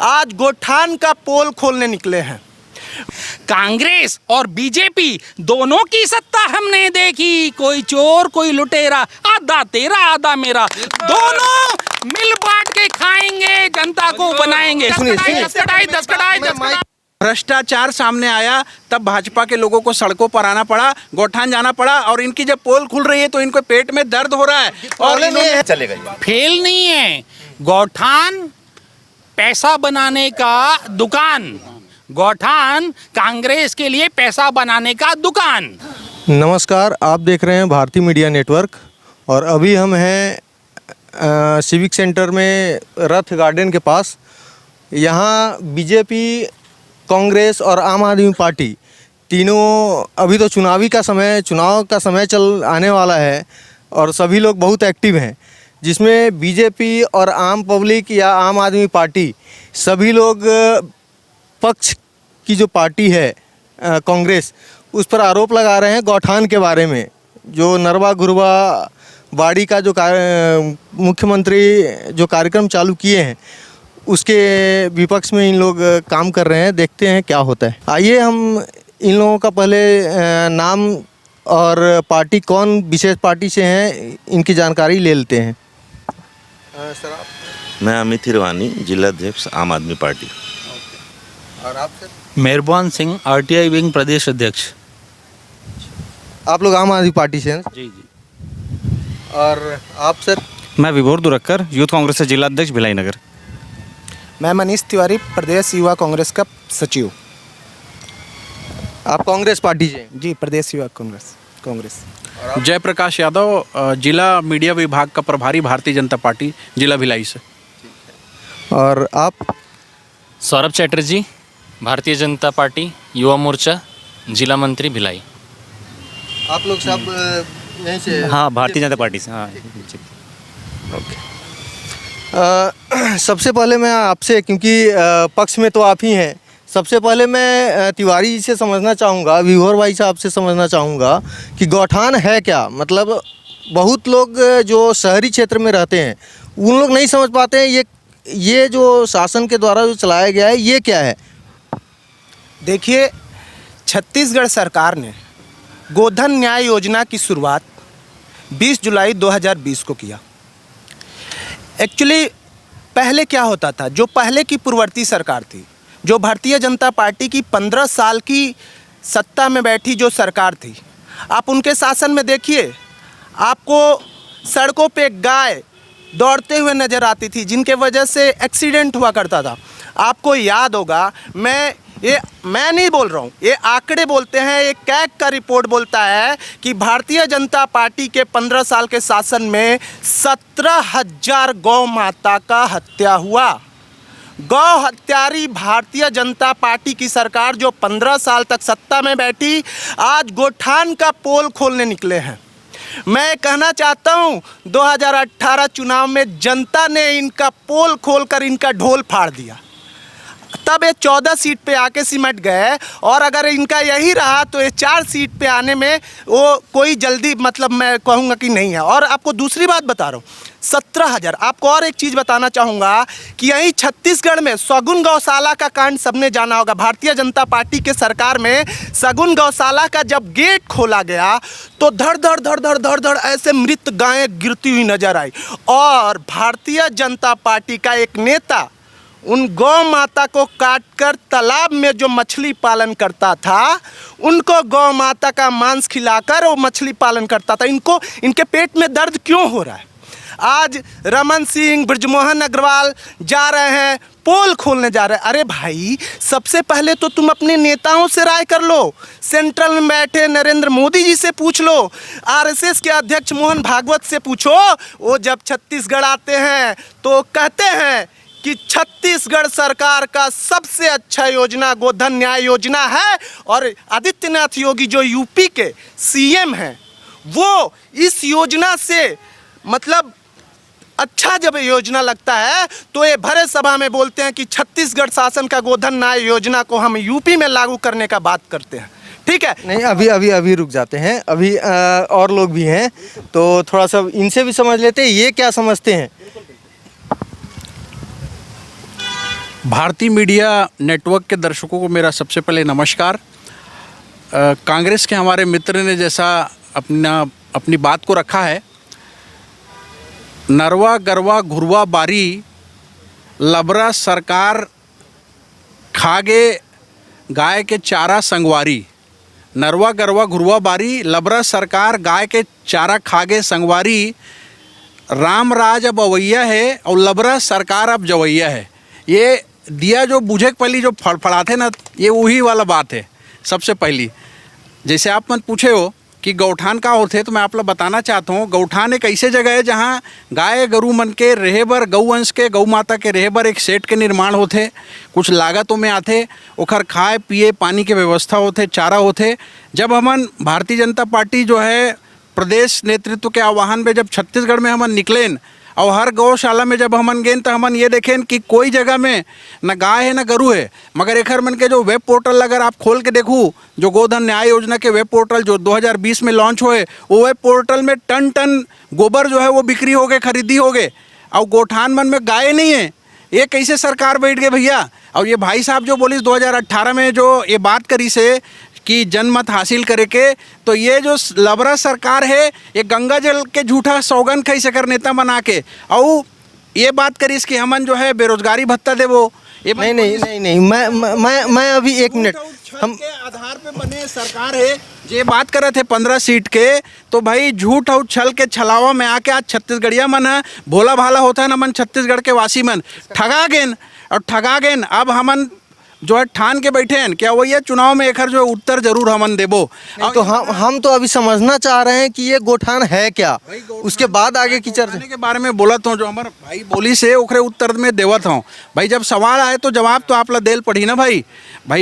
आज गोठान का पोल खोलने निकले हैं। कांग्रेस और बीजेपी दोनों की सत्ता हमने देखी, कोई चोर कोई लुटेरा, आधा तेरा आधा मेरा, दोनों मिल बांट के खाएंगे, जनता को बनाएंगे। भ्रष्टाचार सामने आया तब भाजपा के लोगों को सड़कों पर आना पड़ा, गोठान जाना पड़ा, और इनकी जब पोल खुल रही है तो इनको पेट में दर्द हो रहा है और इन्होंने चलेगा। फेल नहीं है गोठान, पैसा बनाने का दुकान, गोठान कांग्रेस के लिए पैसा बनाने का दुकान। नमस्कार, आप देख रहे हैं भारतीय मीडिया नेटवर्क और अभी हम हैं सिविक सेंटर में रथ गार्डन के पास। यहाँ बीजेपी, कांग्रेस और आम आदमी पार्टी तीनों, अभी तो चुनाव का समय चल आने वाला है और सभी लोग बहुत एक्टिव हैं, जिसमें बीजेपी और आम पब्लिक या आम आदमी पार्टी सभी लोग पक्ष की जो पार्टी है कांग्रेस, उस पर आरोप लगा रहे हैं गौठान के बारे में। जो नरवा गुरवा बाड़ी का जो मुख्यमंत्री जो कार्यक्रम चालू किए हैं उसके विपक्ष में इन लोग काम कर रहे हैं। देखते हैं क्या होता है। आइए हम इन लोगों का पहले नाम और पार्टी, कौन विशेष पार्टी से हैं, इनकी जानकारी ले लेते हैं। सर आप? मैं अमित हिरवानी, जिला अध्यक्ष आम आदमी पार्टी। और आप सर? मेहरबान सिंह, आरटीआई विंग प्रदेश अध्यक्ष। आप लोग आम आदमी पार्टी से हैं? जी जी। और आप सर? मैं विभोर दुरक्कर, यूथ कांग्रेस से जिला अध्यक्ष भिलाई नगर। मैं मनीष तिवारी, प्रदेश युवा कांग्रेस का सचिव। आप कांग्रेस पार्टी से? जी, प्रदेश युवा कांग्रेस। जयप्रकाश यादव, जिला मीडिया विभाग का प्रभारी, भारतीय जनता पार्टी, जिला भिलाई से। और आप? सौरभ चैटर्जी, भारतीय जनता पार्टी, युवा मोर्चा, जिला मंत्री भिलाई। आप लोग सब यहीं से? हाँ, भारतीय जनता पार्टी से। हाँ। ओके। सबसे पहले मैं आपसे, क्योंकि पक्ष में तो आप ही हैं, सबसे पहले मैं तिवारी जी से समझना चाहूँगा, विभोर भाई साहब से समझना चाहूँगा कि गौठान है क्या। मतलब बहुत लोग जो शहरी क्षेत्र में रहते हैं उन लोग नहीं समझ पाते हैं ये जो शासन के द्वारा जो चलाया गया है ये क्या है। देखिए, छत्तीसगढ़ सरकार ने गोधन न्याय योजना की शुरुआत 20 जुलाई 2020 को किया। एक्चुअली पहले क्या होता था, जो पहले की पूर्ववर्ती सरकार थी, जो भारतीय जनता पार्टी की 15 साल की सत्ता में बैठी जो सरकार थी, आप उनके शासन में देखिए, आपको सड़कों पे गाय दौड़ते हुए नज़र आती थी, जिनके वजह से एक्सीडेंट हुआ करता था। आपको याद होगा, मैं नहीं बोल रहा हूँ, ये आंकड़े बोलते हैं, एक कैग का रिपोर्ट बोलता है कि भारतीय जनता पार्टी के 15 साल के शासन में 17,000 गौ माता का हत्या हुआ। गौ हत्यारी भारतीय जनता पार्टी की सरकार जो 15 साल तक सत्ता में बैठी, आज गोठान का पोल खोलने निकले हैं। मैं कहना चाहता हूँ 2018 चुनाव में जनता ने इनका पोल खोलकर इनका ढोल फाड़ दिया, तब ये 14 सीट पे आके सिमट गए, और अगर इनका यही रहा तो ये 4 सीट पे आने में वो कोई जल्दी, मतलब मैं कहूँगा कि नहीं है। और आपको दूसरी बात बता रहा हूँ, 17,000। आपको और एक चीज़ बताना चाहूँगा कि यहीं छत्तीसगढ़ में सगुन गौशाला का कांड सबने जाना होगा। भारतीय जनता पार्टी के सरकार में सगुन गौशाला का जब गेट खोला गया तो धड़ धड़ धड़ धड़ धड़ धड़ ऐसे मृत गायें गिरती हुई नजर आई, और भारतीय जनता पार्टी का एक नेता उन गौ माता को काटकर तालाब में जो मछली पालन करता था, उनको गौ माता का मांस खिलाकर वो मछली पालन करता था। इनके पेट में दर्द क्यों हो रहा है? आज रमन सिंह, बृजमोहन अग्रवाल जा रहे हैं, पोल खोलने जा रहे हैं। अरे भाई, सबसे पहले तो तुम अपने नेताओं से राय कर लो। सेंट्रल में बैठे नरेंद्र मोदी जी से पूछ लो, आरएसएस के अध्यक्ष मोहन भागवत से पूछो। वो जब छत्तीसगढ़ आते हैं तो कहते हैं कि छत्तीसगढ़ सरकार का सबसे अच्छा योजना गोधन न्याय योजना है, और आदित्यनाथ योगी जो यूपी के सीएम हैं, वो इस योजना से मतलब अच्छा जब योजना लगता है तो ये भरे सभा में बोलते हैं कि छत्तीसगढ़ शासन का गोधन न्याय योजना को हम यूपी में लागू करने का बात करते हैं। ठीक है, नहीं, अभी रुक जाते हैं। अभी और लोग भी हैं तो थोड़ा सा इनसे भी समझ लेते हैं, ये क्या समझते हैं। भारतीय मीडिया नेटवर्क के दर्शकों को मेरा सबसे पहले नमस्कार। कांग्रेस के हमारे मित्र ने जैसा अपनी बात को रखा है, नरवा गरवा घुरवा बारी लबरा सरकार खागे गाय के चारा संगवारी। नरवा गरवा घुरवा बारी लबरा सरकार गाय के चारा खागे संगवारी। राम राज अब अवैया है और लबरा सरकार अब जवैया है। ये दिया जो बुझे के पहली जो फड़फड़ाते ना, ये वही वाला बात है। सबसे पहली जैसे आप मन पूछे हो कि गौठान का होते, तो मैं आप लोग बताना चाहता हूँ, गौठान एक ऐसे जगह है जहाँ गाय गरु मन के रहे बर, गौवंश के गौ माता के रहे बर एक सेट के निर्माण होते, कुछ लागतों में आते, ओखर खाए पिए पानी के व्यवस्था होते, चारा होते। जब हमन भारतीय जनता पार्टी जो है प्रदेश नेतृत्व के आह्वान में जब छत्तीसगढ़ में हमन निकलेन और हर गौशाला में जब हमन गए तो हमन ये देखें कि कोई जगह में न गाय है न गरु है, मगर एक मन के जो वेब पोर्टल अगर आप खोल के देखूँ, जो गोधन न्याय योजना के वेब पोर्टल जो 2020 में लॉन्च हुए, वो वेब पोर्टल में टन टन गोबर जो है वो बिक्री हो गए, खरीदी हो गए, और गोठान मन में गाय नहीं है। ये कैसे सरकार बैठ गए भैया? और ये भाई साहब जो बोली 2018 में जो ये बात करी से कि जनमत हासिल करे के, तो ये जो लबरा सरकार है ये गंगा जल के झूठा सौगन खई सकर नेता बना के, और ये बात करीस कि हमन जो है बेरोजगारी भत्ता देवो। ये नहीं, मैं अभी एक मिनट, हम के आधार पे बने सरकार है। ये बात करे थे 15 सीट के, तो भाई झूठ और छल के छलावा में आके आज छत्तीसगढ़िया मन है भोला भाला होता है ना, मन छत्तीसगढ़ के वासी मन ठगा गेन। अब हमन जो है ठान के बैठे हैं क्या वही चुनाव में एक जो उत्तर जरूर हमन देबो। तो हम तो अभी समझना चाह रहे हैं कि ये गोठान है क्या, उसके बाद आगे की चर्चा के बारे में बोलत हूँ, जो हमारे भाई बोली से ओखरे उत्तर में देवत हूँ। भाई जब सवाल आए तो जवाब तो आप ला देल पड़ी ना भाई।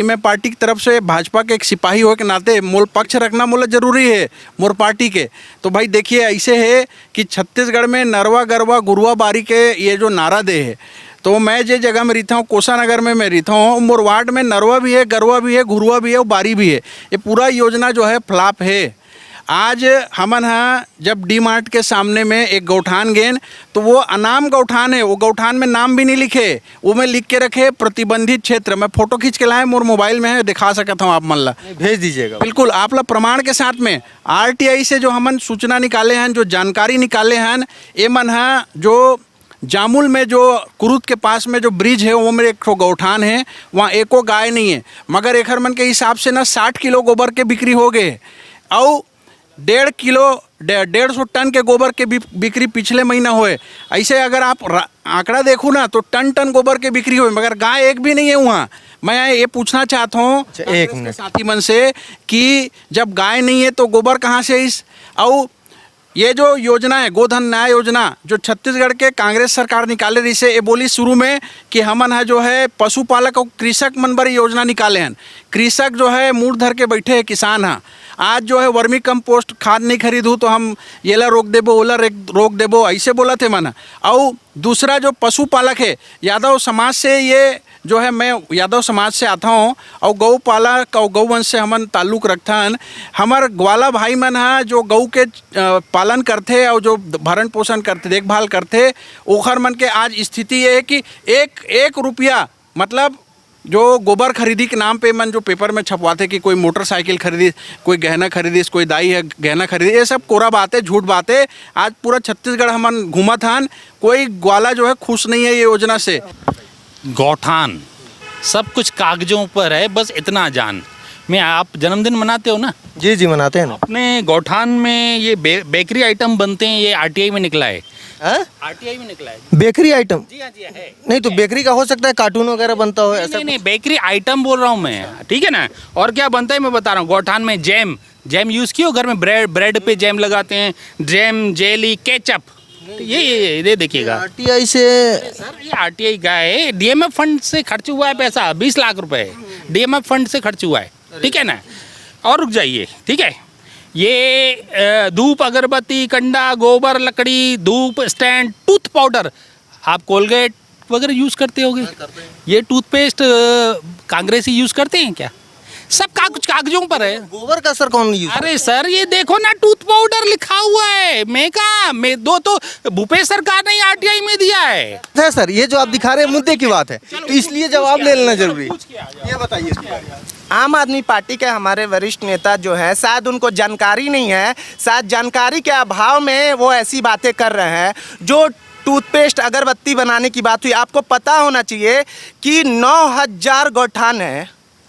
मैं पार्टी की तरफ से भाजपा के एक सिपाही हो के नाते मोल पक्ष रखना मोला जरूरी है मोर पार्टी के। तो भाई देखिए ऐसे है कि छत्तीसगढ़ में नरवा गरवा गुरुआ बारी के ये जो नारा दे है, तो मैं जिस जगह में रहता हूँ कोसानगर में मैं रहता हूँ, मोर वार्ड में नरवा भी है, गरवा भी है, घुरुआ भी है और बारी भी है। ये पूरा योजना जो है फ्लॉप है। आज हमन हाँ जब डी मार्ट के सामने में एक गौठान गेन, तो वो अनाम गौठान है, वो गौठान में नाम भी नहीं लिखे, वो में लिख के रखे प्रतिबंधित क्षेत्र। मैं फोटो खींच के लाए, मोर मोबाइल में है, दिखा सकता हूँ आप मन ला, भेज दीजिएगा। बिल्कुल आप ला प्रमाण के साथ में। RTI से जो हमन सूचना निकाले हैं, जो जानकारी निकाले हैं, ये मन हाँ जो जामुल में जो कुरुत के पास में जो ब्रिज है वो मेरे एक गौठान है, वहाँ एको गाय नहीं है, मगर एक मन के हिसाब से ना 60 किलो गोबर के बिक्री हो गए, और 150 टन के गोबर के बिक्री पिछले महीना हुए। ऐसे अगर आप आंकड़ा देखो ना तो टन टन गोबर के बिक्री हुए, मगर गाय एक भी नहीं है वहाँ। मैं ये पूछना चाहता हूँ एक मिनट साथी मन से कि जब गाय नहीं है तो गोबर कहाँ से इस, और ये जो योजना है गोधन न्याय योजना जो छत्तीसगढ़ के कांग्रेस सरकार निकाले रही से, ये बोली शुरू में कि हमन है जो है पशुपालक और कृषक मन बर योजना निकाले हैं। कृषक जो है मूढ़ धर के बैठे हैं, किसान हैं। आज जो है वर्मी कंपोस्ट खाद नहीं खरीदूँ तो हम ये ला रोक देबो, ओला रोक देबो, ऐसे बोला थे मन। और दूसरा जो पशुपालक है, यादव समाज से ये जो है, मैं यादव समाज से आता हूँ और गौपालक और गौवंश से हमन ताल्लुक़ रखता हन। हमार ग्वाला भाई मन है जो गौ के पालन करते और जो भरण पोषण करते, देखभाल करते, ओखर मन के आज स्थिति ये है कि एक रुपया मतलब जो गोबर खरीदी के नाम पे मन जो पेपर में छपवाते कि कोई मोटरसाइकिल खरीदी, कोई गहना खरीदी, कोई दाई है गहना खरीदी, ये सब कोरा बातें, झूठ बातें। आज पूरा छत्तीसगढ़ हमन घूमत हन, कोई ग्वाला जो है खुश नहीं है ये योजना से। गौठान सब कुछ कागजों पर है, बस इतना जान। मैं आप जन्मदिन मनाते हो ना? जी जी मनाते हैं ना। अपने गौठान में ये बेकरी आइटम बनते हैं, ये RTI में निकला है। RTI में निकला है बेकरी आइटम? जी हाँ जी है। नहीं तो बेकरी का हो सकता है कार्टून वगैरह बनता हो ऐसा? नहीं, बेकरी आइटम बोल रहा हूँ मैं, ठीक है ना। और क्या बनता है मैं बता रहा हूँ। गौठान में जैम यूज़ किया, घर में ब्रेड पे जैम लगाते हैं, जैम, जेली, केचप, ये देखिएगा। RTI से सर ये RTI का है, DMF फंड से खर्च हुआ है पैसा, 20 लाख रुपए DMF फंड से खर्च हुआ है, ठीक है ना। और रुक जाइए, ठीक है। ये धूप, अगरबत्ती, कंडा, गोबर, लकड़ी, धूप स्टैंड, टूथ पाउडर, आप कोलगेट वगैरह यूज़ करते होगे। ये टूथपेस्ट कांग्रेसी यूज़ करते हैं क्या? सब कागजों पर है। गोबर का सर कौन यूज? अरे सर ये देखो ना, टूथ पाउडर लिखा हुआ है। मैं दो तो भूपेश सरकार ने आरटीआई में दिया है सर, ये जो आप दिखा रहे हैं मुद्दे की बात है, तो इसलिए जवाब ले लेना जरूरी है। ये बताइए इसके बारे में। आम आदमी पार्टी के हमारे वरिष्ठ नेता जो हैं, शायद उनको जानकारी नहीं है, शायद जानकारी के अभाव में वो ऐसी बातें कर रहे हैं। जो टूथपेस्ट अगरबत्ती बनाने की बात हुई, आपको पता होना चाहिए कि 9000 गौठान है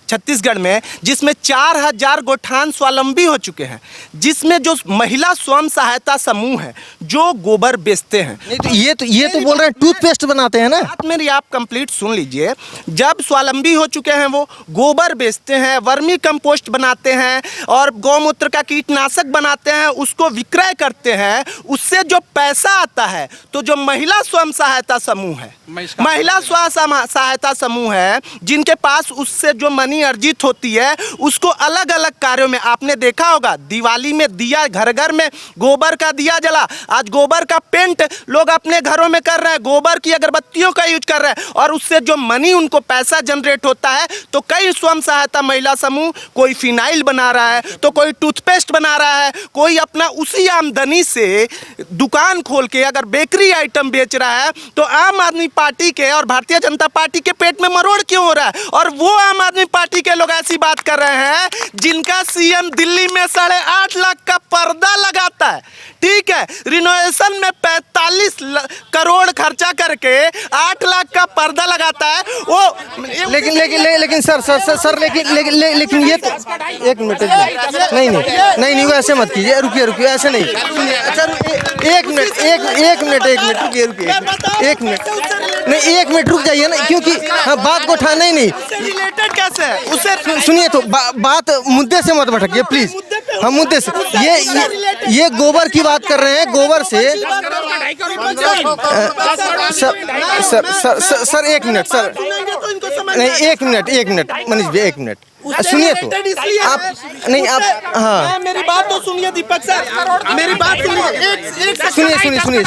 छत्तीसगढ़ में, जिसमें 4000 गौठान स्वावलंबी हो चुके हैं, जिसमें जो महिला स्वयं सहायता समूह है जो गोबर बेचते हैं। नहीं तो ये तो बोल रहे हैं टूथपेस्ट बनाते हैं ना। बात मेरी आप कंप्लीट सुन लीजिए। जब स्वावलंबी हो चुके हैं, वो गोबर बेचते हैं, वर्मी कंपोस्ट बनाते हैं और गौमूत्र का कीटनाशक बनाते हैं, उसको विक्रय करते हैं। उससे जो पैसा आता है, तो जो महिला स्वयं सहायता समूह है, महिला स्वयं सहायता समूह है, जिनके पास उससे जो मनी अर्जित होती है, उसको अलग अलग कार्यों में, आपने देखा होगा दिवाली में दिया, घर घर में गोबर का दिया जला। आज गोबर का पेंट लोग अपने घरों में कर रहे हैं, गोबर की अगरबत्तियों का यूज कर रहे हैं, और उससे जो मनी उनको पैसा जनरेट होता है, तो कई स्वयं सहायता महिला समूह, कोई फिनाइल बना रहा है, तो कोई टूथपेस्ट बना रहा है, कोई अपना उसी आमदनी से दुकान खोल के अगर बेकरी आइटम बेच रहा है। तो आम आदमी पार्टी के और भारतीय जनता पार्टी के पेट में मरोड़ क्यों हो रहा है? और वो आम आदमी पार्टी के लोग ऐसी बात कर रहे हैं जिनका सीएम दिल्ली में 8.5 लाख का पर्दा लगाता है, ठीक है, रिनोवेशन में 45 करोड़ खर्चा करके 8 लाख का पर्दा लगाता है वो। लेकिन सर लेकिन ये तो एक मिनट, नहीं वो ऐसे मत कीजिए, रुकिए ऐसे नहीं, सुनिए। अच्छा एक मिनट नहीं, 1 मिनट रुक जाइए ना, क्योंकि हाँ बात को उठाना ही नहीं। रिलेटेड कैसे है उसे सुनिए तो बात मुद्दे से मत भटकिए प्लीज। हम मुद्दे से ये गोबर की बात कर रहे हैं, गोबर से सर 1 मिनट सर, नहीं 1 मिनट मनीष भाई 1 मिनट सुनिए तो आप नहीं आप हाँ मेरी बात तो सुनिए दीपक सर, मेरी बात सुनिए।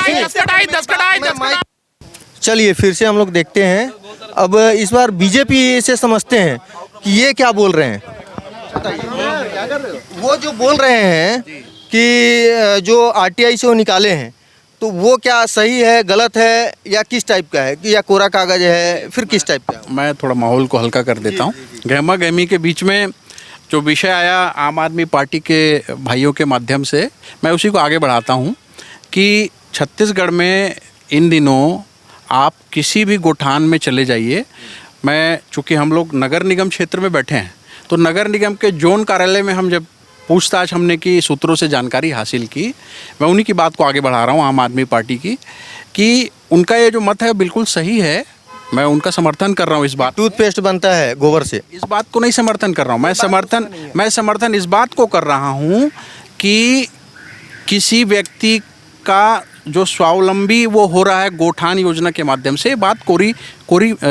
चलिए फिर से हम लोग देखते हैं। अब इस बार बीजेपी से समझते हैं कि ये क्या बोल रहे हैं। वो जो बोल रहे हैं कि जो आरटीआई से वो निकाले हैं, तो वो क्या सही है, गलत है, या किस टाइप का है, या कोरा कागज है, फिर किस टाइप का है? मैं थोड़ा माहौल को हल्का कर देता हूँ। गहमा गहमी के बीच में जो विषय आया आम आदमी पार्टी के भाइयों के माध्यम से, मैं उसी को आगे बढ़ाता हूँ कि छत्तीसगढ़ में इन दिनों आप किसी भी गोठान में चले जाइए। मैं चूँकि हम लोग नगर निगम क्षेत्र में बैठे हैं, तो नगर निगम के जोन कार्यालय में हम जब पूछताछ हमने की, सूत्रों से जानकारी हासिल की, मैं उन्हीं की बात को आगे बढ़ा रहा हूँ आम आदमी पार्टी की, कि उनका ये जो मत है बिल्कुल सही है। मैं उनका समर्थन कर रहा हूँ इस बात। टूथपेस्ट बनता है गोबर से, इस बात को नहीं समर्थन कर रहा हूँ मैं समर्थन इस बात को कर रहा हूँ कि किसी व्यक्ति का जो स्वावलंबी वो हो रहा है गोठान योजना के माध्यम से, बात कोरी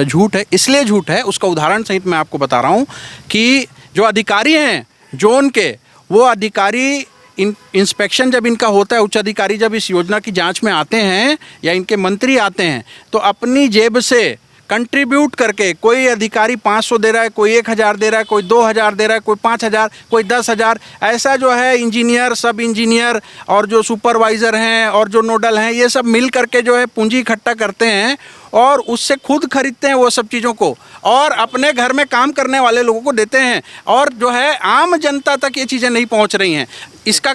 झूठ है। इसलिए झूठ है, उसका उदाहरण सहित मैं आपको बता रहा हूँ कि जो अधिकारी हैं जोन के, वो अधिकारी इंस्पेक्शन जब इनका होता है, उच्च अधिकारी जब इस योजना की जांच में आते हैं या इनके मंत्री आते हैं, तो अपनी जेब से कंट्रीब्यूट करके, कोई अधिकारी 500 दे रहा है, कोई 1000 दे रहा है, कोई 2000 दे रहा है, कोई 5000, कोई 10,000, ऐसा जो है इंजीनियर, सब इंजीनियर और जो सुपरवाइज़र हैं और जो नोडल हैं, ये सब मिल करके जो है पूंजी इकट्ठा करते हैं और उससे खुद खरीदते हैं वो सब चीज़ों को, और अपने घर में काम करने वाले लोगों को देते हैं, और जो है आम जनता तक ये चीज़ें नहीं पहुंच रही हैं। इसका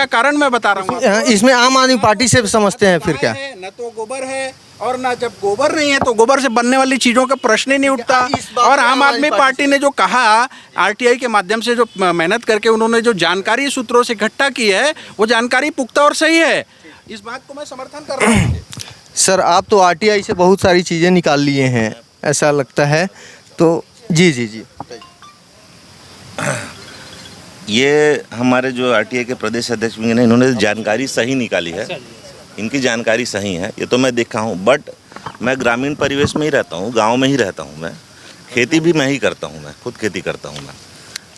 कारण मैं बता रहा हूँ। इसमें आम आदमी पार्टी से समझते हैं फिर क्या? न तो गोबर है, और ना जब गोबर नहीं है तो गोबर से बनने वाली चीज़ों का प्रश्न ही नहीं उठता। और आम आदमी पार्टी ने जो कहा, आरटीआई के माध्यम से जो मेहनत करके उन्होंने जो जानकारी सूत्रों से इकट्ठा की है, वो जानकारी पुख्ता और सही है। इस बात को मैं समर्थन कर रहा हूँ। सर आप तो आरटीआई से बहुत सारी चीज़ें निकाल लिए हैं ऐसा लगता है, तो जी ये हमारे जो आरटीआई के प्रदेश अध्यक्ष भी हैं, इन्होंने जानकारी सही निकाली है, इनकी जानकारी सही है, ये तो मैं देखा हूँ। बट मैं ग्रामीण परिवेश में ही रहता हूँ, गांव में ही रहता हूँ, मैं खेती भी मैं ही करता हूँ, मैं खुद खेती करता हूँ। मैं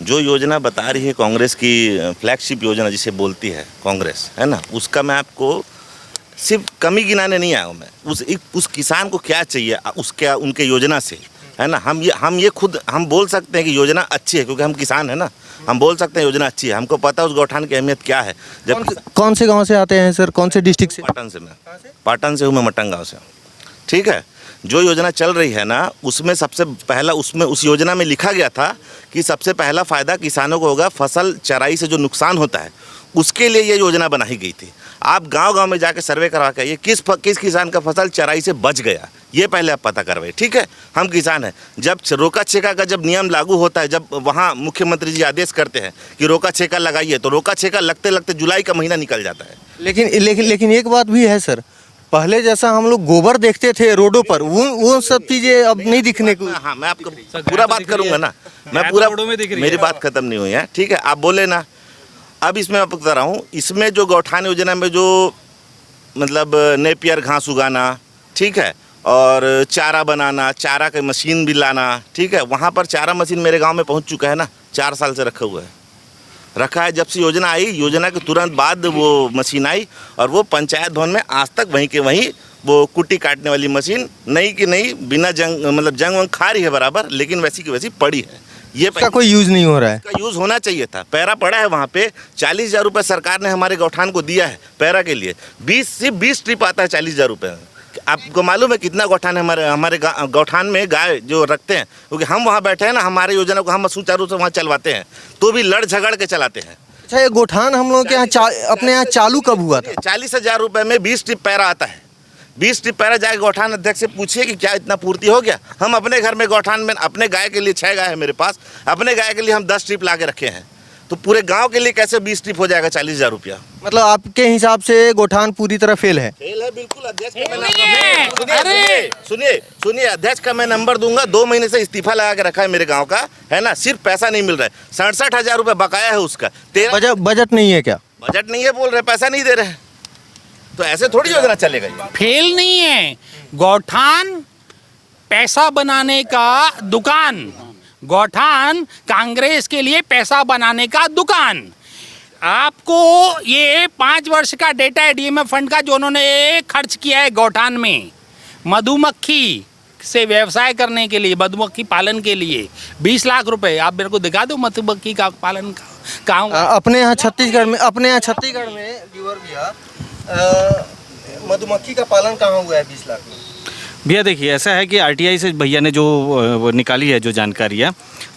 जो योजना बता रही है कांग्रेस की फ्लैगशिप योजना जिसे बोलती है कांग्रेस, है ना, उसका मैं आपको सिर्फ कमी गिनाने नहीं आया हूँ मैं। उस किसान को क्या चाहिए उसके उनके योजना से, है ना। हम ये खुद हम बोल सकते हैं कि योजना अच्छी है, क्योंकि हम किसान है ना, हम बोल सकते हैं योजना अच्छी है। हमको पता है उस गौठान की अहमियत क्या है। जब कौन से गांव से आते हैं सर, कौन से डिस्ट्रिक्ट से? पाटन से हूँ मैं, मटन गाँव से। ठीक है, जो योजना चल रही है ना, उसमें सबसे पहला उस योजना में लिखा गया था कि सबसे पहला फ़ायदा किसानों को होगा फसल चराई से जो नुकसान होता है उसके लिए ये योजना बनाई गई थी। आप गांव-गांव में जाके सर्वे करवा के ये किस किसान का फसल चराई से बच गया, ये पहले आप पता करवाइए। ठीक है, हम किसान हैं। जब रोका छेका का जब नियम लागू होता है, जब वहाँ मुख्यमंत्री जी आदेश करते हैं कि रोका छेका लगाइए, तो रोका छेका लगते लगते जुलाई का महीना निकल जाता है। लेकिन एक बात भी है सर, पहले जैसा हम लोग गोबर देखते थे रोडों पर, वो सब चीज़ें अब नहीं दिखने को। हाँ, मैं आपको पूरा बात करूँगा ना, मैं पूरा, मेरी बात खत्म नहीं हुई है। ठीक है, आप बोले ना। अब इसमें मैं बता रहा हूँ, इसमें जो गौठान योजना में जो मतलब नेपियर घास उगाना, ठीक है, और चारा बनाना, चारा की मशीन भी लाना, ठीक है, वहाँ पर चारा मशीन मेरे गांव में पहुँच चुका है ना, 4 साल से रखा है। जब से योजना आई, योजना के तुरंत बाद वो मशीन आई, और वो पंचायत भवन में आज तक वहीं के वहीं वो कुट्टी काटने वाली मशीन नई की नई, बिना जंग मतलब जंग वंग खा रही है बराबर, लेकिन वैसी की वैसी पड़ी है। ये इसका कोई यूज़ नहीं हो रहा है। इसका यूज़ होना चाहिए था। पैरा पड़ा है वहाँ पे, 40,000 रुपये सरकार ने हमारे गौठान को दिया है पैरा के लिए। सिर्फ 20 ट्रिप आता है 40,000 रुपये। आपको मालूम है कितना गौठान है हमारे गौठान में गाय जो रखते हैं, क्योंकि हम वहाँ बैठे हैं ना, हमारे योजना को हम सुचारू से वहाँ चलवाते हैं, तो भी लड़ झगड़ के चलाते हैं। अच्छा, ये गौठान हम लोग के यहाँ अपने यहाँ चालू कब हुआ था? 40,000 रुपये में 20 ट्रिप पैरा आता है। 20 ट्रिप पैरा जाके गौठान अध्यक्ष से पूछिए कि क्या इतना पूर्ति हो गया। हम अपने घर में गौठान में अपने गाय के लिए 6 गाय है मेरे पास, अपने गाय के लिए हम 10 ट्रिप ला के रखे हैं, तो पूरे गांव के लिए कैसे 20 ट्रिप हो जाएगा 40,000 रुपया? मतलब आपके हिसाब से गौठान पूरी तरह फेल है? फेल है बिल्कुल। अध्यक्ष का मैं सुनिए, अध्यक्ष का मैं नंबर दूंगा। 2 महीने से इस्तीफा लगा के रखा है मेरे गाँव का, है ना, सिर्फ पैसा नहीं मिल रहा है। 67,000 रुपये बकाया है उसका। बजट नहीं है क्या? बजट नहीं है बोल रहे, पैसा नहीं दे रहे हैं, तो ऐसे थोड़ी योजना चलेगा ये। फेल नहीं है, गौठान पैसा बनाने का दुकान, गौठान कांग्रेस के लिए पैसा बनाने का दुकान। आपको ये 5 वर्ष का डेटा है डीएमएफ फंड का जो उन्होंने खर्च किया है गौठान में, मधुमक्खी से व्यवसाय करने के लिए, मधुमक्खी पालन के लिए 20 लाख रुपए। आप मेरे को दिखा दो मधुमक्खी का पालन का कहाँ। अपने यहाँ छत्तीसगढ़ में व्यूअर भैया, मधुमक्खी का पालन कहाँ हुआ है 20 लाख में? भैया देखिए, ऐसा है कि आरटीआई से भैया ने जो निकाली है जो जानकारी है,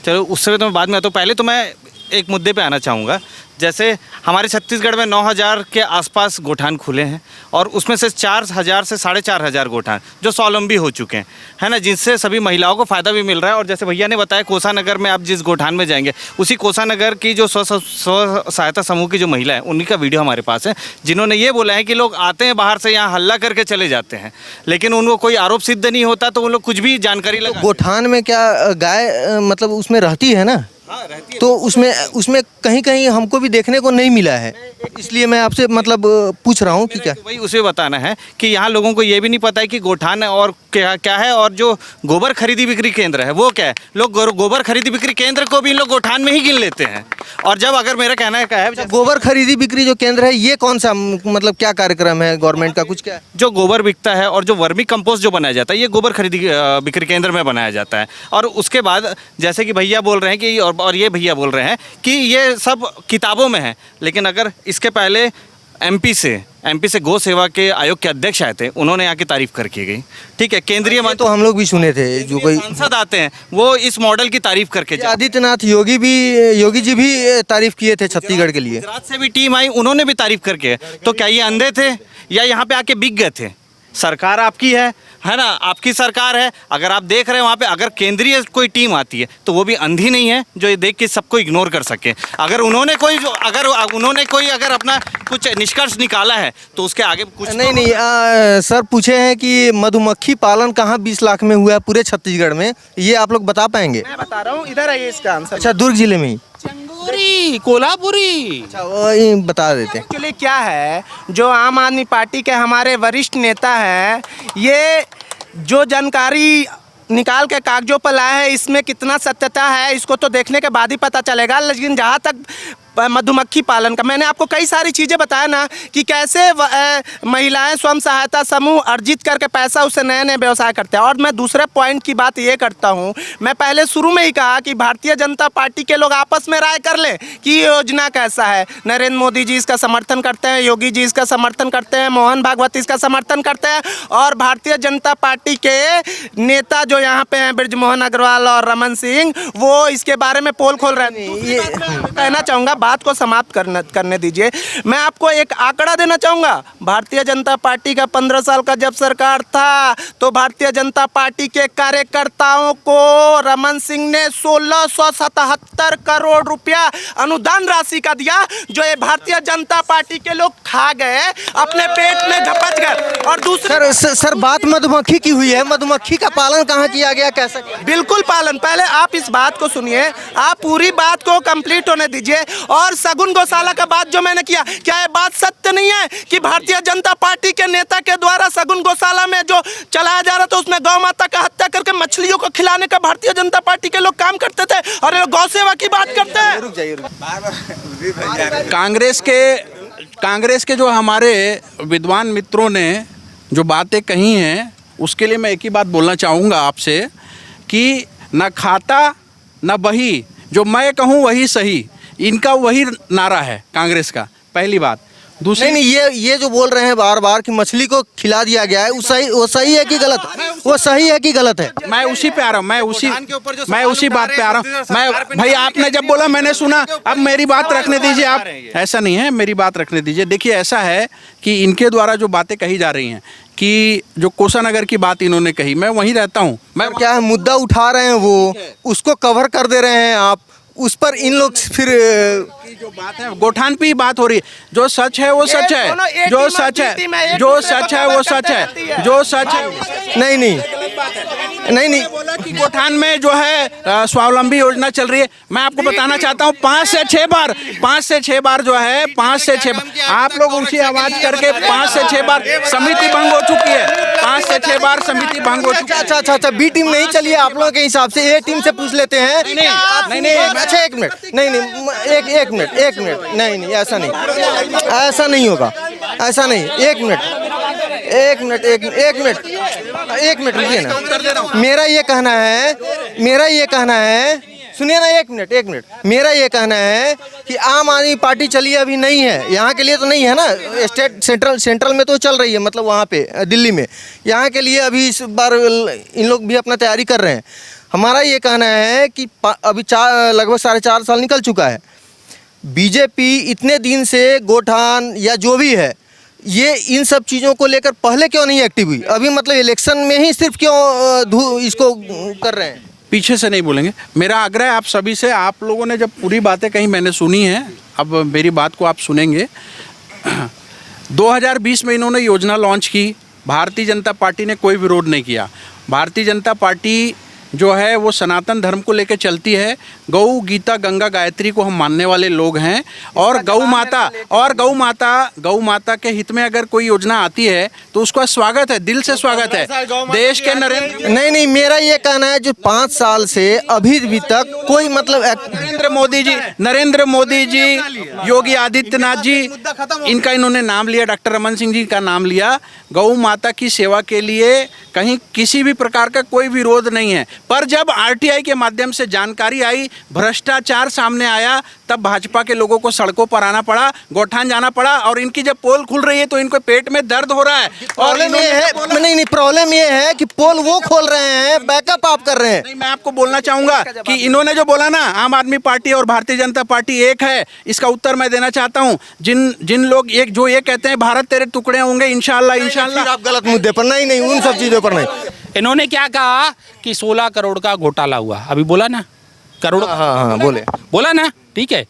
चलो उससे तो मैं बाद में आता हूँ। पहले तो मैं एक मुद्दे पे आना चाहूँगा। जैसे हमारे छत्तीसगढ़ में 9,000 के आसपास गोठान खुले हैं, और उसमें से 4,000 से 4,500 गोठान जो स्वावलंबी हो चुके हैं, है ना, जिनसे सभी महिलाओं को फ़ायदा भी मिल रहा है। और जैसे भैया ने बताया, कोसानगर में आप जिस गोठान में जाएंगे, उसी कोसानगर की जो स्व सहायता समूह की जो महिला है, उन्हीं का वीडियो हमारे पास है, जिन्होंने ये बोला है कि लोग आते हैं बाहर से, यहाँ हल्ला करके चले जाते हैं, लेकिन उनको कोई आरोप सिद्ध नहीं होता, तो उन लोग कुछ भी जानकारी लगा। गोठान में क्या गाय मतलब उसमें रहती है ना? हाँ, रहती है। तो उसमें कहीं कहीं हमको भी देखने को नहीं मिला है, इसलिए मैं आपसे मतलब पूछ रहा हूँ कि क्या। वही उसे बताना है कि यहाँ लोगों को ये भी नहीं पता है कि गोठान और क्या है, और जो गोबर खरीदी बिक्री केंद्र है वो क्या है। लोग गोबर खरीदी बिक्री केंद्र को भी लोग गोठान में ही गिन लेते हैं। और जब अगर मेरा कहना है क्या है, गोबर खरीदी बिक्री जो केंद्र है, ये कौन सा मतलब क्या कार्यक्रम है गवर्नमेंट का, कुछ क्या? जो गोबर बिकता है और जो वर्मी कंपोस्ट जो बनाया जाता है, ये गोबर खरीदी बिक्री केंद्र में बनाया जाता है। और उसके बाद जैसे कि भैया बोल रहे हैं कि और ये भैया बोल रहे हैं कि ये सब किताबों में है, लेकिन अगर इसके पहले एमपी से गौ सेवा के आयोग के अध्यक्ष आए थे, उन्होंने यहाँ की तारीफ करके गई। ठीक है, केंद्रीय मंत्री तो हम लोग भी सुने थे, जो कोई सांसद आते हैं वो इस मॉडल की तारीफ करके जाते हैं। आदित्यनाथ योगी जी भी तारीफ किए थे छत्तीसगढ़ के लिए। गुजरात से भी टीम आई, उन्होंने भी तारीफ करके। तो क्या ये अंधे थे या यहाँ पे आके बिक गए थे? सरकार आपकी है ना, आपकी सरकार है। अगर आप देख रहे हैं वहाँ पे अगर केंद्रीय कोई टीम आती है, तो वो भी अंधी नहीं है जो ये देख के सबको इग्नोर कर सके। अगर उन्होंने कोई अगर अपना कुछ निष्कर्ष निकाला है, तो उसके आगे कुछ नहीं सर पूछे हैं कि मधुमक्खी पालन कहाँ 20 लाख में हुआ है पूरे छत्तीसगढ़ में, ये आप लोग बता पाएंगे? मैं बता रहा हूँ, इधर आइए इसका आंसर। अच्छा, दुर्ग जिले में ही? चंगोरी, कोल्हापुरी। अच्छा, वही बता देते हैं। एक्चुअली क्या है, जो आम आदमी पार्टी के हमारे वरिष्ठ नेता हैं, ये जो जानकारी निकाल के कागजों पर लाए हैं, इसमें कितना सत्यता है इसको तो देखने के बाद ही पता चलेगा। लेकिन जहाँ तक मधुमक्खी पालन का। मैंने आपको कई सारी चीज़ें बताया ना कि कैसे महिलाएं स्वयं सहायता समूह अर्जित करके पैसा उससे नए नए व्यवसाय करते हैं। और मैं दूसरे पॉइंट की बात ये करता हूँ, मैं पहले शुरू में ही कहा कि भारतीय जनता पार्टी के लोग आपस में राय कर लें कि ये योजना कैसा है। नरेंद्र मोदी जी इसका समर्थन करते हैं, योगी जी इसका समर्थन करते हैं, मोहन भागवत इसका समर्थन करते हैं, और भारतीय जनता पार्टी के नेता जो यहाँ पे हैं बृजमोहन अग्रवाल और रमन सिंह, वो इसके बारे में पोल खोल रहे हैं। ये कहना चाहूँगा, बात को समाप्त करने दीजिए। मैं आपको एक आंकड़ा देना चाहूँगा। भारतीय जनता पार्टी का 15 साल का जब सरकार था तो भारतीय जनता पार्टी के कार्यकर्ताओं को रमन सिंह ने 1677 करोड़ रुपया अनुदान राशि का दिया, जो ये भारतीय जनता पार्टी के लोग खा गए, अपने पेट में घपच गए। और दूसरे सर बात मधुमक्खी की हुई है, मधुमक्खी का पालन कहाँ किया गया, कैसा किया? बिल्कुल पालन। पहले आप इस बात को सुनिए, आप पूरी बात को कंप्लीट होने दीजिए। और सगुन गौशाला का बात जो मैंने किया, क्या ये बात सत्य नहीं है कि भारतीय जनता पार्टी के नेता के द्वारा सगुन गौशाला में जो चलाया जा रहा था उसमें गौ माता का हत्या करके मछलियों को खिलाने का भारतीय जनता पार्टी के लोग काम करते थे, और ये गौ सेवा की बात करते हैं। कांग्रेस के जो हमारे विद्वान मित्रों ने जो बातें कही हैं, उसके लिए मैं एक ही बात बोलना चाहूँगा आपसे कि न खाता न बही, जो मैं कहूँ वही सही, इनका वही नारा है कांग्रेस का, पहली बात। दूसरी नहीं, ये जो बोल रहे हैं बार बार कि मछली को खिला दिया गया है, वो सही है कि गलत? वो सही है कि गलत है? मैं उसी पे आ रहा हूँ, मैं उसी बात पे आ रहा हूँ। मैं भाई, आपने जब बोला मैंने सुना, अब मेरी बात रखने दीजिए आप। ऐसा नहीं है, मेरी बात रखने दीजिए। देखिए, ऐसा है कि इनके द्वारा जो बातें कही जा रही हैं कि जो कोषानगर की बात इन्होंने कही, मैं वहीं रहता हूँ। मैं क्या है, मुद्दा उठा रहे हैं वो, उसको कवर कर दे रहे हैं आप, उस पर इन लोग फिर जो बात है गोठान पे ही बात हो रही है। जो सच है वो सच है, जो सच है, जो सच है वो सच है, जो सच है। नहीं बोला कि गोठान में जो है स्वावलंबी योजना चल रही है। मैं आपको बताना चाहता हूँ 5 से 6 बार जो है 5 से 6 बार आप लोग ऊंची आवाज करके 5 से 6 बार समिति भंग हो चुकी है। 5 से 6 बार समिति भंग हो चुकी है। अच्छा, बी टीम नहीं चलिए आप लोगों के हिसाब से, ए टीम से पूछ लेते हैं। नहीं, अच्छा एक मिनट, एक मिनट, नहीं, ऐसा नहीं होगा, ऐसा नहीं। एक मिनट रुकिए ना। मेरा ये कहना है, सुनिए ना, एक मिनट। मेरा ये कहना है कि आम आदमी पार्टी चली अभी नहीं है, यहाँ के लिए तो नहीं है ना, स्टेट सेंट्रल में तो चल रही है, मतलब वहाँ पे दिल्ली में। यहाँ के लिए अभी इस बार इन लोग भी अपना तैयारी कर रहे हैं। हमारा ये कहना है कि अभी लगभग 4.5 साल निकल चुका है। बीजेपी इतने दिन से गोठान या जो भी है, ये इन सब चीज़ों को लेकर पहले क्यों नहीं एक्टिव हुई? अभी मतलब इलेक्शन में ही सिर्फ क्यों इसको कर रहे हैं? पीछे से नहीं बोलेंगे। मेरा आग्रह है आप सभी से, आप लोगों ने जब पूरी बातें कहीं मैंने सुनी है, अब मेरी बात को आप सुनेंगे। 2020 में इन्होंने योजना लॉन्च की, भारतीय जनता पार्टी ने कोई विरोध नहीं किया। भारतीय जनता पार्टी जो है वो सनातन धर्म को लेकर चलती है। गौ गीता गंगा गायत्री को हम मानने वाले लोग हैं, और गौ माता के हित में अगर कोई योजना आती है तो उसका स्वागत है, दिल से स्वागत है। देश के नहीं, मेरा ये कहना है जो 5 साल से अभी तक कोई मतलब नरेंद्र मोदी जी, योगी आदित्यनाथ जी, इनका इन्होंने नाम लिया, डॉक्टर रमन सिंह जी का नाम लिया। गौ माता की सेवा के लिए कहीं किसी भी प्रकार का कोई विरोध नहीं है। पर जब आरटीआई के माध्यम से जानकारी आई, भ्रष्टाचार सामने आया, तब भाजपा के लोगों को सड़कों पर आना पड़ा, गोठान जाना पड़ा, और इनकी जब पोल खुल रही है तो इनको पेट में दर्द हो रहा है। और प्रॉब्लम ये है कि पोल वो खोल रहे हैं, बैकअप आप कर रहे हैं। नहीं, मैं आपको बोलना चाहूंगा कि इन्होंने जो बोला ना, आम आदमी पार्टी और भारतीय जनता पार्टी एक है, इसका उत्तर मैं देना चाहता हूँ। जिन लोग जो ये कहते हैं भारत तेरे टुकड़े होंगे, इंशाल्लाह आप गलत मुद्दे पर नहीं, उन सब चीजों पर नहीं। इन्होंने क्या कहा कि 16 करोड़ का घोटाला हुआ, अभी बोला ना, करोड़। हाँ, बोला ना, ठीक है।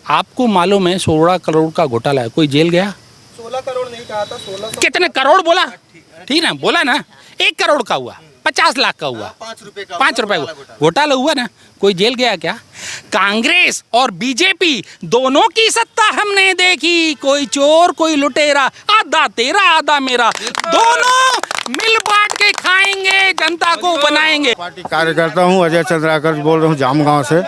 आपको मालूम है 16 करोड़ का घोटाला है, कोई जेल गया? 16 करोड़ नहीं कहा था, 16 कितने करोड़ बोला? ठीक ना, बोला ना, 1 करोड़ का हुआ, 50 लाख का हुआ, 5 रुपए का घोटाला हुआ ना, कोई जेल गया क्या? कांग्रेस और बीजेपी दोनों की सत्ता हमने देखी, कोई चोर कोई लुटेरा, आधा तेरा आधा मेरा, दोनों मिल बांट के खाएंगे, जनता को बनाएंगे। पार्टी कार्यकर्ता हूँ, अजय चंद्राकर बोल रहा हूँ जाम गांव से।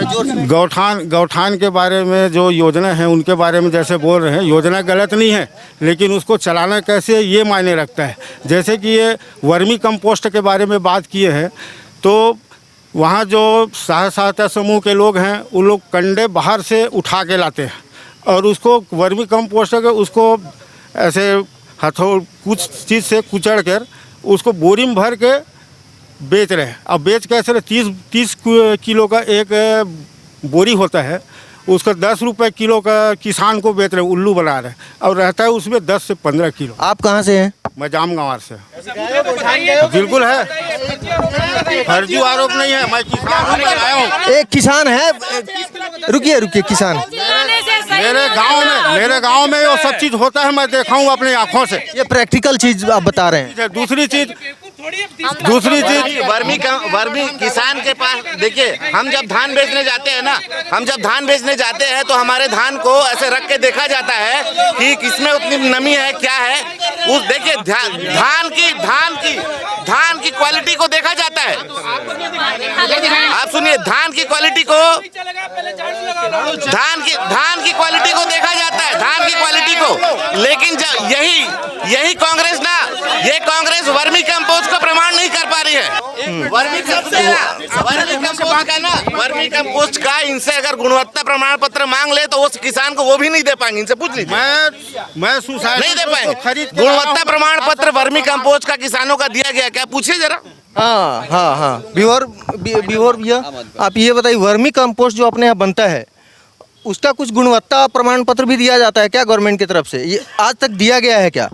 गौठान के बारे में जो योजना है उनके बारे में जैसे बोल रहे हैं, योजना गलत नहीं है, लेकिन उसको चलाना कैसे ये मायने रखता है। जैसे कि ये वर्मी कंपोस्ट के बारे में बात किए हैं, तो वहाँ जो सहायता समूह के लोग हैं उन लोग कंडे बाहर से उठा के लाते हैं और उसको वर्मी कंपोस्ट के उसको ऐसे कुछ चीज़ से कुचड़ कर उसको बोरी में भर के बेच रहे हैं। अब बेच कैसे रहे, 30 किलो का एक बोरी होता है, उसका 10 रुपये किलो का किसान को बेच रहे हैं, उल्लू बना रहे हैं, और रहता है उसमें 10 से 15 किलो। आप कहाँ से हैं? मैं जामगंवार से। बिल्कुल है, फर्जी आरोप नहीं है, मैं किसान हूँ, मैं आया हूँ। एक किसान है, रुकिए किसान। मेरे गांव में वो सब चीज़ होता है, मैं देखा हूँ अपनी आँखों से। ये प्रैक्टिकल चीज आप बता रहे हैं। दूसरी चीज वर्मी किसान के पास देखिए, हम जब धान बेचने जाते हैं तो हमारे धान को ऐसे रख के देखा जाता है कि किसमें उतनी नमी है, क्या है। उस देखिए धान की क्वालिटी को देखा जाता है। आप सुनिए, धान की क्वालिटी को देखा जाता है, धान की क्वालिटी को। लेकिन जब यही कांग्रेस ये कांग्रेस वर्मी कंपोस्ट का प्रमाण नहीं कर पा रही है। वर्मी कंपोस्ट का इनसे अगर गुणवत्ता प्रमाण पत्र मांग ले तो वो किसान को वो भी नहीं दे पाएंगे। इनसे पूछ लीजिए, मैं सुसाइड नहीं दे पाएंगे। गुणवत्ता प्रमाण पत्र वर्मी कंपोस्ट का किसानों का दिया गया क्या, पूछिए जरा। हाँ बिहोर भैया, आप ये बताइए, वर्मी कंपोस्ट जो अपने यहाँ बनता है उसका कुछ गुणवत्ता प्रमाण पत्र भी दिया जाता है क्या गवर्नमेंट की तरफ से? ये आज तक दिया गया है क्या?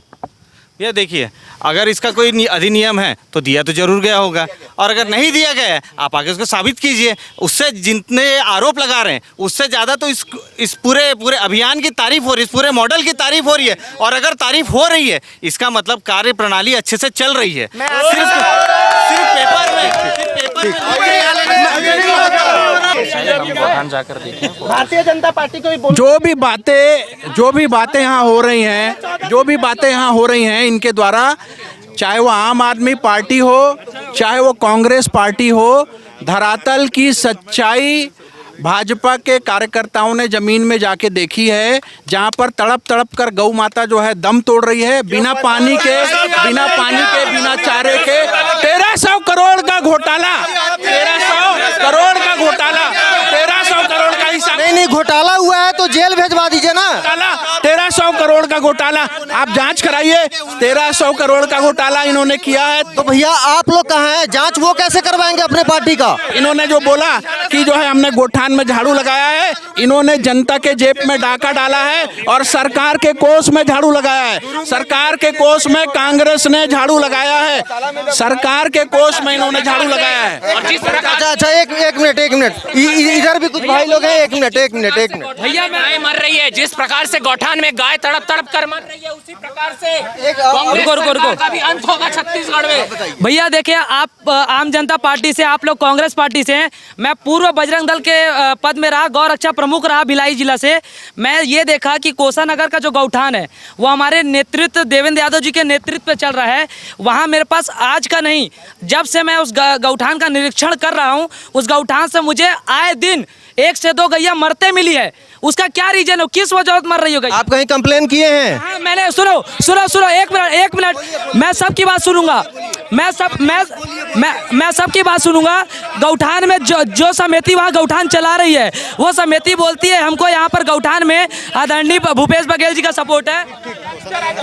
ये देखिए, अगर इसका कोई अधिनियम है तो दिया तो जरूर गया होगा, और अगर नहीं दिया गया है आप आगे उसको साबित कीजिए। उससे जितने आरोप लगा रहे हैं उससे ज़्यादा तो इस पूरे अभियान की तारीफ हो रही है, इस पूरे मॉडल की तारीफ हो रही है। और अगर तारीफ हो रही है इसका मतलब कार्य प्रणाली अच्छे से चल रही है। सिर्फ पेपर में जाकर देखें। भारतीय जनता पार्टी को भी जो भी बातें यहाँ हो रही हैं इनके द्वारा, चाहे वो आम आदमी पार्टी हो चाहे वो कांग्रेस पार्टी हो, धरातल की सच्चाई भाजपा के कार्यकर्ताओं ने जमीन में जाके देखी है, जहां पर तड़प तड़प कर गौ माता जो है दम तोड़ रही है, बिना पानी के बिना चारे के। 1300 करोड़ का घोटाला, 1300 करोड़ का घोटाला, 1300 करोड़ का हिसाब नहीं घोटाला हुआ है तो जेल भेजवा दीजिए ना। 1300 करोड़ का घोटाला आप जांच कराइए। 1300 करोड़ का घोटाला इन्होंने किया है। तो भैया आप लोग कहाँ हैं? जांच वो कैसे करवाएंगे अपने पार्टी का? इन्होंने जो बोला कि जो है हमने गोठान में झाड़ू लगाया है, इन्होंने जनता के जेब में डाका डाला है और सरकार के कोष में झाड़ू लगाया है। सरकार के कोष में कांग्रेस ने झाड़ू लगाया है, सरकार के कोष में इन्होंने झाड़ू लगाया है। अच्छा एक मिनट, इधर भी कुछ भाई लोग हैं। एक मिनट भैया गाय मर रही है, जिस प्रकार से गौठान में गाय तड़प तड़प कर मर रही है उसी प्रकार से रुको का भी अंत होगा छत्तीसगढ़ में। भैया देखिए, आप आम जनता पार्टी से, आप लोग कांग्रेस पार्टी से हैं। मैं पूर्व बजरंग दल के पद में रहा, गौ रक्षा प्रमुख रहा भिलाई जिला से। मैं ये देखा कि कोसानगर का जो गौठान है वो हमारे नेतृत्व देवेंद्र यादव जी के नेतृत्व पे चल रहा है। वहाँ मेरे पास आज का नहीं, जब से मैं उस गौठान का निरीक्षण कर रहा हूँ, उस गौठान से मुझे आए दिन 1 से 2 गैया मरते मिली है। उसका क्या रीजन हो, किस वजह मर रही हो गई? आप कहीं कंप्लेन किए हैं? हाँ, मैंने सुनो एक मिनट मैं सबकी बात सुनूंगा। मैं सबकी बात सुनूंगा। गौठान में जो समिति वहाँ गौठान चला रही है, वो समिति बोलती है हमको यहाँ पर गौठान में आदरणीय भूपेश बघेल जी का सपोर्ट है।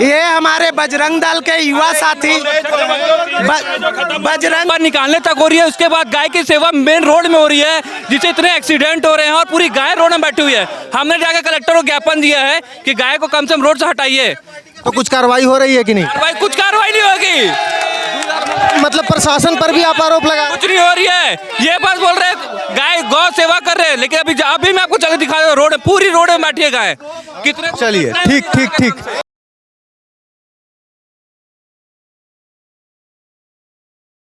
ये हमारे बजरंग दल के युवा साथी बजरंग पर निकालने तक हो रही है। उसके बाद गाय की सेवा मेन रोड में हो रही है, जिससे इतने एक्सीडेंट हो रहे हैं और पूरी गाय रोड में बैठी हुई है। हमने जाकर कलेक्टर को ज्ञापन दिया है कि गाय को कम से कम रोड से हटाइए। तो कुछ कार्रवाई हो रही है कि नहीं? कुछ कार्रवाई नहीं होगी, मतलब प्रशासन पर भी आप आरोप लगा? कुछ नहीं हो रही है। ये बस बोल रहे हैं गाय गौ सेवा कर रहे हैं, लेकिन अभी मैं आपको जगह दिखा रहा हूँ, रोड पूरी रोड में बैठी है गाय। कितने चलिए ठीक